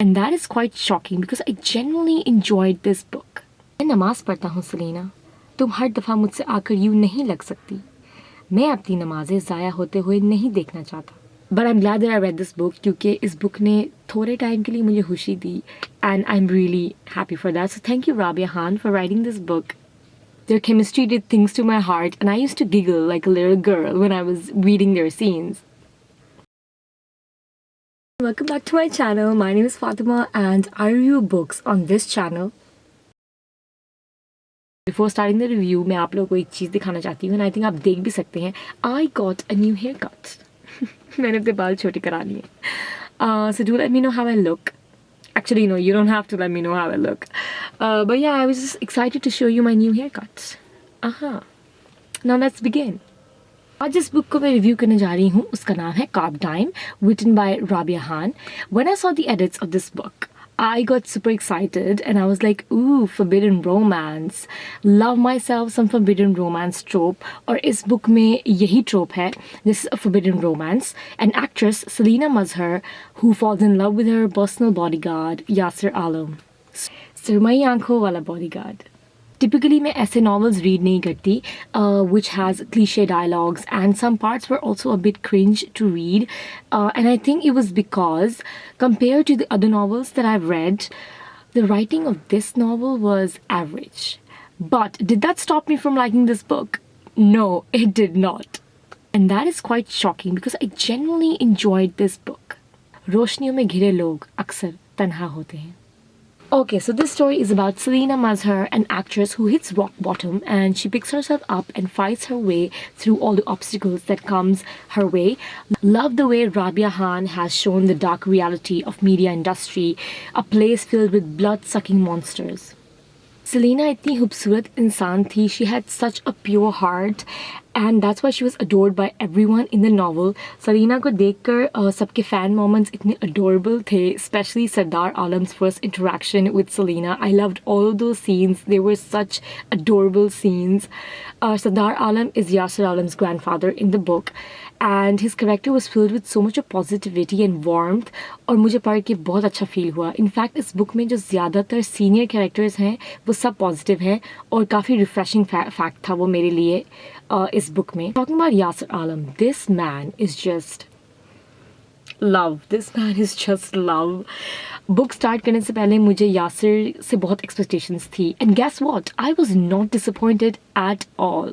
And that is quite shocking because I genuinely enjoyed this book. मैं नमाज पढ़ता हूँ सलीना, तुम हर दफ़ा मुझसे आकर यूँ नहीं लग सकती. मैं अपनी नमाजें ज़ाया होते हुए नहीं देखना चाहता. But I'm glad that I read this book क्योंकि इस book ने थोड़े टाइम के लिए मुझे खुशी दी and I'm really happy for that. So thank you Rabia Khan for writing this book. Their chemistry did things to my heart and I used to giggle like a little girl when I was reading their scenes. Welcome back to my channel. My name is Fatima and I review books on this channel. Before starting the review, मैं आप लोगों को एक चीज़ दिखाना चाहती हूँ and I think आप देख भी सकते हैं. I got a new haircut. मैंने अपने बाल छोटे करा लिए. So do let me know how I look. Actually, no, you don't have to let me know how I look. But yeah, I was just excited to show you my new haircut. Now let's begin. आज जिस book को मैं review करने जा रही हूँ उसका नाम है Carb Time, written by Rabia Khan. When I saw the edits of this book, I got super excited and I was like, ooh, forbidden romance. Love myself some forbidden romance trope. और इस book में यही trope है. This is a forbidden romance. An actress, Selena Mazhar, who falls in love with her personal bodyguard, Yasir Alam. सरमई आंखों वाला bodyguard. Typically मैं ऐसे novels read नहीं करती which has cliche dialogues and some parts were also a bit cringe to read and I think it was because compared to the other novels that I've read, the writing of this novel was average. But did that stop me from liking this book? No, it did not. And that is quite shocking because I genuinely enjoyed this book. रोशनियों में घिरे लोग अक्सर तन्हा होते हैं. Okay, so this story is about Selena Mazhar, an actress who hits rock bottom and she picks herself up and fights her way through all the obstacles that comes her way. Love the way Rabia Khan has shown the dark reality of media industry, a place filled with blood-sucking monsters. Selena इतनी खूबसूरत इंसान थी. She had such a pure heart and that's why she was adored by everyone in the novel. Selena को देखकर सबके fan moments इतने adorable थे, especially Sardar Alam's first interaction with Selena. I loved all of those scenes. They were such adorable scenes. Sardar Alam is Yasir Alam's grandfather in the book and his character was filled with so much of positivity and warmth और मुझे पढ़ के बहुत अच्छा feel हुआ. In fact इस book में जो ज़्यादातर सीनियर कैरेक्टर्स हैं वो सब पॉजिटिव हैं और काफ़ी रिफ्रेशिंग फैक्ट था वो मेरे लिए इस बुक में. Talking about Yasir Alam, this man is just love. This man is just love. Book start करने से पहले मुझे यासिर से बहुत एक्सपेक्टेशंस थी and guess what? I was not disappointed at all.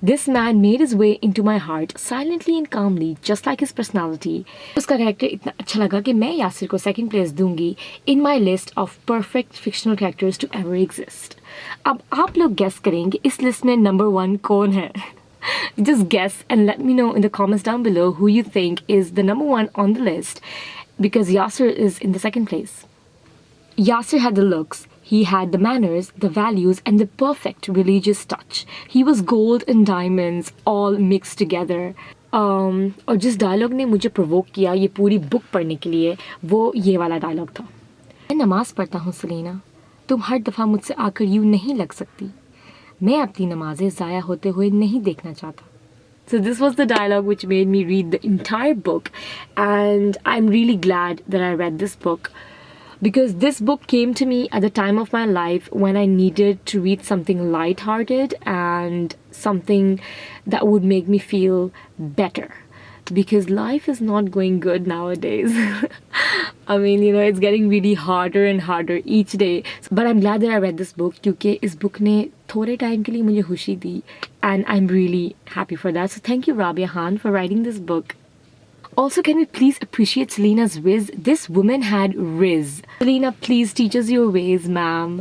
This man made his way into my heart silently and calmly, just like his personality. उसका character इतना अच्छा लगा कि मैं यासिर को सेकंड प्लेस दूंगी in my list of perfect fictional characters to ever exist. अब आप लोग गेस करेंगे इस लिस्ट में नंबर 1 कौन है? Just guess and let me know in the comments down below who you think is the number 1 on the list because Yasir is in the second place. Yasir had the looks. He had the manners, the values, and the perfect religious touch. He was gold and diamonds all mixed together. और जिस dialogue ने मुझे provoke किया ये पूरी book पढ़ने के लिए वो ये वाला डायलॉग था. मैं नमाज पढ़ता हूँ सलीना, तुम हर दफ़ा मुझसे आकर यूँ नहीं लग सकती. मैं अपनी नमाजें ज़ाया होते हुए नहीं देखना चाहता. So this was the dialogue which made me read the entire book and I'm really glad that I read this book. Because this book came to me at the time of my life when I needed to read something light-hearted and something that would make me feel better. Because life is not going good nowadays. I mean, you know, it's getting really harder and harder each day. But I'm glad that I read this book क्योंकि इस book ने थोड़े time के लिए मुझे खुशी दी and I'm really happy for that. So thank you Rabia Khan for writing this book. Also, can we please appreciate Selena's riz? This woman had riz. Selena, please teach us your ways, ma'am.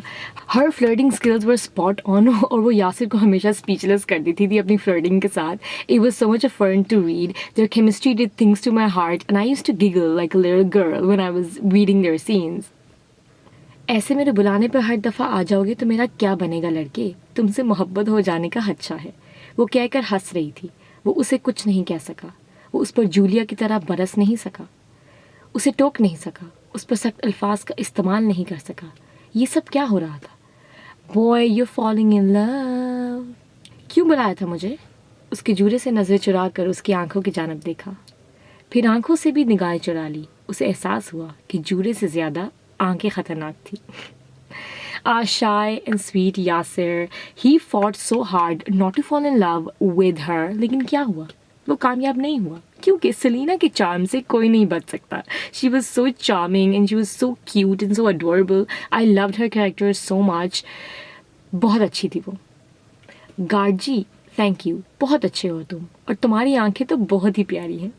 Her flirting skills were spot on और वो यासिर को हमेशा speechless कर देती थी अपनी flirting के साथ. It was so much fun to read. Their chemistry did things to my heart and I used to giggle like a little girl when I was reading their scenes. ऐसे मेरे बुलाने पर हर दफ़ा आ जाओगे तो मेरा क्या बनेगा लड़के? तुमसे मोहब्बत हो जाने का खदशा है. वो कहकर हंस रही थी. वो उसे कुछ नहीं कह सका. वो उस पर जूलिया की तरह बरस नहीं सका. उसे टोक नहीं सका. उस पर सख्त अल्फाज का इस्तेमाल नहीं कर सका. ये सब क्या हो रहा था? Boy you falling in love. क्यों बुलाया था मुझे? उसके जूरे से नज़र चुरा कर उसकी आंखों की जानब देखा. फिर आंखों से भी निगाहें चुरा ली. उसे एहसास हुआ कि जूरे से ज़्यादा आंखें खतरनाक थी. Shy and sweet Yasir, he fought so hard not to fall in love with her, लेकिन क्या हुआ? वो कामयाब नहीं हुआ क्योंकि सेलिना के चार्म से कोई नहीं बच सकता. She was so charming and she was so cute and so adorable. I loved her character so much. बहुत अच्छी थी वो. गार्ड जी, थैंक यू, बहुत अच्छे हो तुम, और तुम्हारी आंखें तो बहुत ही प्यारी हैं.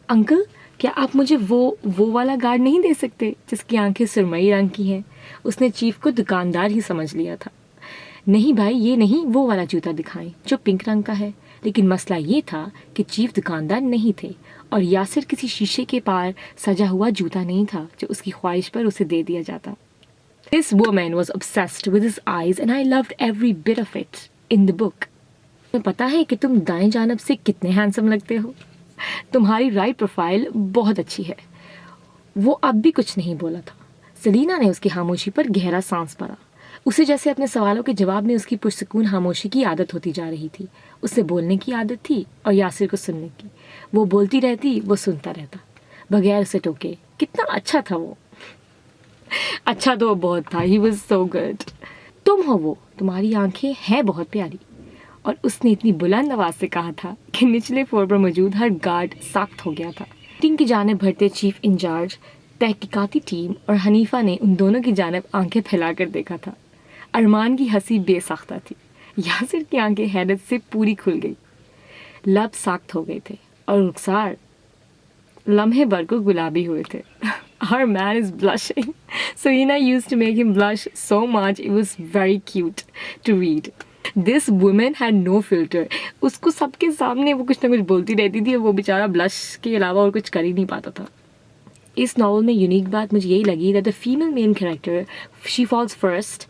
अंकल, क्या आप मुझे वो वाला गार्ड नहीं दे सकते जिसकी आंखें सुरमई रंग की हैं? उसने चीफ को दुकानदार ही समझ लिया था. नहीं भाई, ये नहीं, वो वाला जूता दिखाएं जो पिंक रंग का है. लेकिन मसला ये था कि चीफ दुकानदार नहीं थे और यासिर किसी शीशे के पार सजा हुआ जूता नहीं था जो उसकी ख्वाहिश पर उसे दे दिया जाता. This woman was obsessed with his eyes and I loved every bit of it in the book. तुम्हें पता है कि तुम दाएं जानब से कितने हैंडसम लगते हो? तुम्हारी राइट प्रोफाइल बहुत अच्छी है. वो अब भी कुछ नहीं बोला था. सेलिना ने उसकी खामोशी पर गहरा सांस भरा. उसे जैसे अपने सवालों के जवाब में उसकी पुरसकून खामोशी की आदत होती जा रही थी. उससे बोलने की आदत थी और यासिर को सुनने की. वो बोलती रहती, वो सुनता रहता, बगैर उसे टोके. कितना अच्छा था वो. अच्छा तो वो बहुत था. He was so good. तुम हो वो, तुम्हारी आंखें हैं बहुत प्यारी. और उसने इतनी बुलंद आवाज़ से कहा था कि निचले फ्लोर पर मौजूद हर गार्ड सख्त हो गया था. टीम की जानिब बढ़ते चीफ इंचार्ज, तहकीकाती टीम और हनीफा ने उन दोनों की जानिब आंखें फैलाकर देखा था. अरमान की हंसी बेसाख्ता थी. यासिर की आंखें हैरत से पूरी खुल गई. लब सख्त हो गए थे और रुखसार लम्हे भर को गुलाबी हुए थे. Our man is blushing. Serena used to make him blush so much. It was very cute to read. This woman had no filter. उसको सबके सामने वो कुछ ना कुछ बोलती रहती थी और वो बेचारा ब्लश के अलावा और कुछ कर ही नहीं पाता था. इस नावल में यूनिक बात मुझे यही लगी that the female main character, she falls first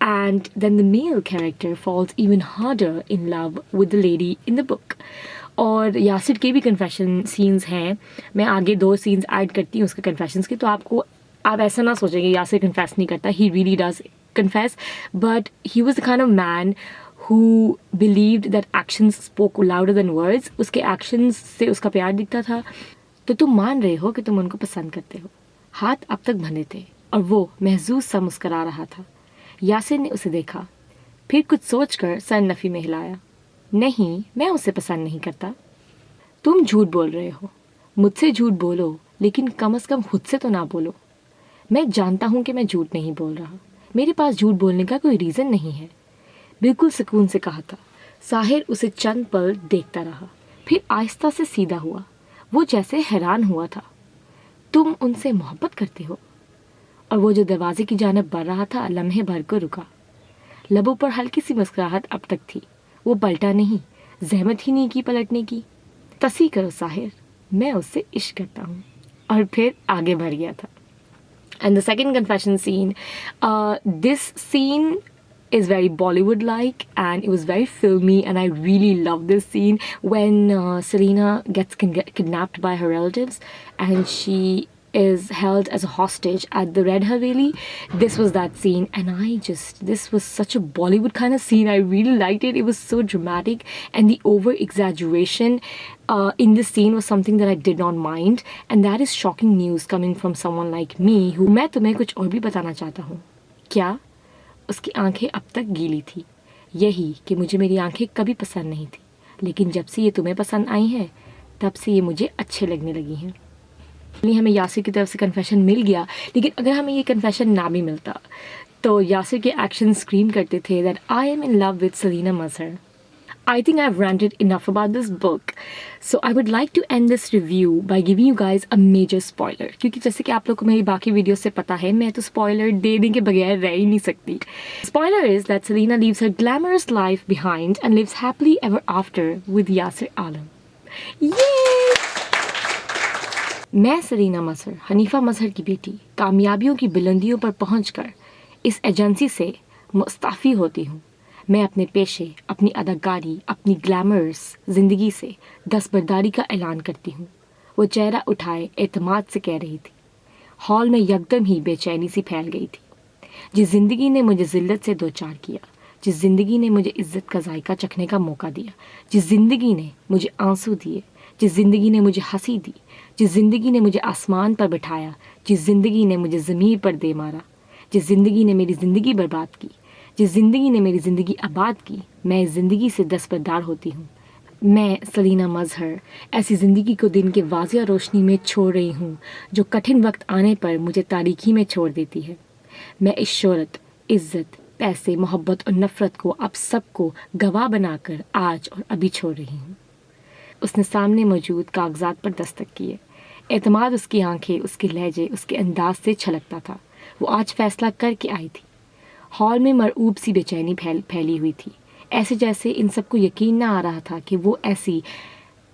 and then the male character falls even harder in love with the lady in the book. और यासिर के भी कन्फेशन सीन्स हैं. मैं आगे 2 सीन्स ऐड करती हूँ उसके कन्फेशंस के, तो आप ऐसा ना सोचेंगे यासिर कन्फेस नहीं करता. He really does confess, but he was the kind of man who believed that actions spoke louder than words. उसके actions से उसका प्यार दिखता था. तो तुम मान रहे हो कि तुम उनको पसंद करते हो. हाथ अब तक बंधे थे और वो महजूज सा मुस्करा रहा था. यासिर ने उसे देखा, फिर कुछ सोचकर सर नफ़ी में हिलाया. नहीं, मैं उसे पसंद नहीं करता. तुम झूठ बोल रहे हो. मुझसे झूठ बोलो, लेकिन कम से कम खुद से तो ना बोलो. मैं जानता हूँ कि मैं झूठ नहीं बोल रहा. मेरे पास झूठ बोलने का कोई रीज़न नहीं है. बिल्कुल सुकून से कहा था. साहिर उसे चंद पल देखता रहा, फिर आहिस्ता से सीधा हुआ. वो जैसे हैरान हुआ था. तुम उनसे मोहब्बत करते हो? और वो जो दरवाजे की जानिब बढ़ रहा था लम्हे भर को रुका. लबों पर हल्की सी मुस्कुराहट अब तक थी. वो पलटा नहीं, जहमत ही नहीं की पलटने की. तसी करो साहिर, मैं उससे इश्क करता हूँ. और फिर आगे बढ़ गया था. And the second confession scene, this scene is very Bollywood-like and it was very filmy and I really love this scene when Selena gets kidnapped by her relatives and she is held as a hostage at the Red Haveli. This was that scene and this was such a Bollywood kind of scene. I really liked it. It was so dramatic and the over-exaggeration in this scene was something that I did not mind, and that is shocking news coming from someone like me who मैं तुम्हें कुछ और भी बताना चाहता हूँ. क्या? उसकी आंखें अब तक गीली थी. यही कि मुझे मेरी आंखें कभी पसंद नहीं थी, लेकिन जब से ये तुम्हें पसंद आई हैं तब से ये मुझे अच्छे लगने लगी हैं. हमें यासिर की तरफ से कन्फेशन मिल गया, लेकिन अगर हमें ये कन्फेशन ना भी मिलता तो यासिर के एक्शन स्क्रीम करते थे that I am in love with Selena Mazhar. I think I've ranted enough about this book, so I would like to end this review by giving you guys a major spoiler. क्योंकि जैसे कि आप लोग को मेरी बाकी video से पता है, मैं तो स्पॉइलर देने के बगैर रह ही नहीं सकती. Spoiler is that Selena leaves her glamorous life behind and lives happily ever after with Yasir Alam. Yay! मैं सेलिना मजहर, हनीफा मजहर की बेटी, कामयाबियों की बुलंदियों पर पहुंचकर इस एजेंसी से मुस्ताफ़ी होती हूँ. मैं अपने पेशे, अपनी अदाकारी, अपनी ग्लैमरस ज़िंदगी से दस्तबरदारी का ऐलान करती हूँ. वो चेहरा उठाए एतमाद से कह रही थी. हॉल में यकदम ही बेचैनी सी फैल गई थी. जिस ज़िंदगी ने मुझे ज़िल्लत से दो चार किया, जिस ज़िंदगी ने मुझे इज़्ज़त का जायका चखने का मौका दिया, जिस ज़िंदगी ने मुझे आंसू दिए, जिस ज़िंदगी ने मुझे हंसी दी, जिस ज़िंदगी ने मुझे आसमान पर बिठाया, जिस ज़िंदगी ने मुझे ज़मीन पर दे मारा, जिस ज़िंदगी ने मेरी ज़िंदगी बर्बाद की, जिस ज़िंदगी ने मेरी ज़िंदगी आबाद की, मैं इस ज़िंदगी से दस्तबरदार होती हूँ। मैं सलीना मज़हर ऐसी ज़िंदगी को दिन के वाज़िया रोशनी में छोड़ रही हूँ जो कठिन वक्त आने पर मुझे तारीकी में छोड़ देती है। मैं इस शोहरत, इज़्ज़त, पैसे, मोहब्बत और नफ़रत को अब सबको गवाह बनाकर आज और अभी छोड़ रही हूँ। उसने सामने मौजूद कागजात पर दस्तक किए। एतमाद उसकी आंखें, उसके लहजे, उसके अंदाज से छलकता था। वो आज फैसला करके आई थी। हॉल में मरऊब सी बेचैनी फैली हुई थी, ऐसे जैसे इन सबको यकीन ना आ रहा था कि वो ऐसी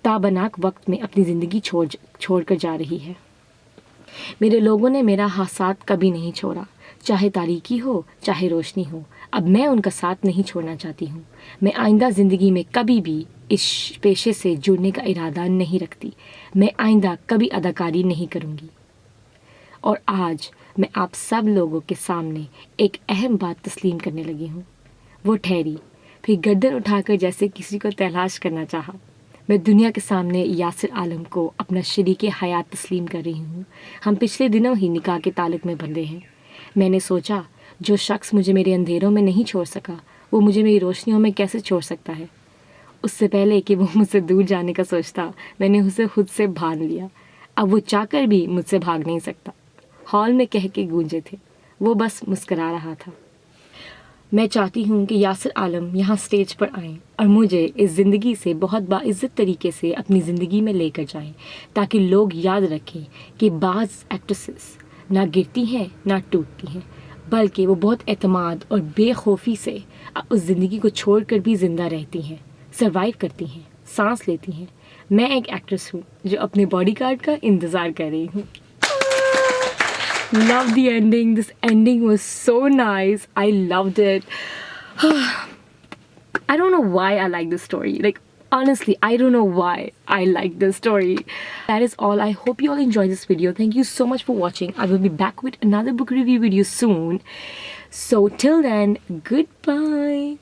ताबनाक वक्त में अपनी ज़िंदगी छोड़ कर जा रही है। मेरे लोगों ने मेरा साथ कभी नहीं छोड़ा, चाहे तारीकी हो चाहे रोशनी हो। अब मैं उनका साथ नहीं छोड़ना चाहती हूँ। मैं आइंदा ज़िंदगी में कभी भी इस पेशे से जुड़ने का इरादा नहीं रखती। मैं आइंदा कभी अदाकारी नहीं करूँगी। और आज मैं आप सब लोगों के सामने एक अहम बात तस्लीम करने लगी हूँ। वो ठहरी, फिर गर्दन उठाकर जैसे किसी को तलाश करना चाहा। मैं दुनिया के सामने यासिर आलम को अपना शरीके हयात तस्लीम कर रही हूँ। हम पिछले दिनों ही निकाह के ताल्लुक़ में बंधे हैं। मैंने सोचा, जो शख्स मुझे मेरे अंधेरों में नहीं छोड़ सका, वो मुझे मेरी रोशनियों में कैसे छोड़ सकता है। उससे पहले कि वो मुझसे दूर जाने का सोचता, मैंने उसे खुद से बांध लिया। अब वो चाहकर भी मुझसे भाग नहीं सकता। हॉल में कह के गूंजे थे, वो बस मुस्करा रहा था। मैं चाहती हूँ कि यासिर आलम यहाँ स्टेज पर आएँ और मुझे इस ज़िंदगी से बहुत बाइज़्ज़त तरीके से अपनी ज़िंदगी में लेकर जाएं, ताकि लोग याद रखें कि बाज़ एक्ट्रेसेस ना गिरती हैं ना टूटती हैं, बल्कि वो बहुत एतमाद और बेखौफी से उस ज़िंदगी को छोड़कर भी ज़िंदा रहती हैं, सर्वाइव करती हैं, सांस लेती हैं। मैं एक एक्ट्रेस हूँ जो अपने बॉडीगार्ड का इंतज़ार कर रही हूँ। Love the ending. This ending was so nice. I loved it. I don't know why I like this story. Like, honestly, I don't know why I like this story. That is all. I hope you all enjoyed this video. Thank you so much for watching. I will be back with another book review video soon. So till then, goodbye.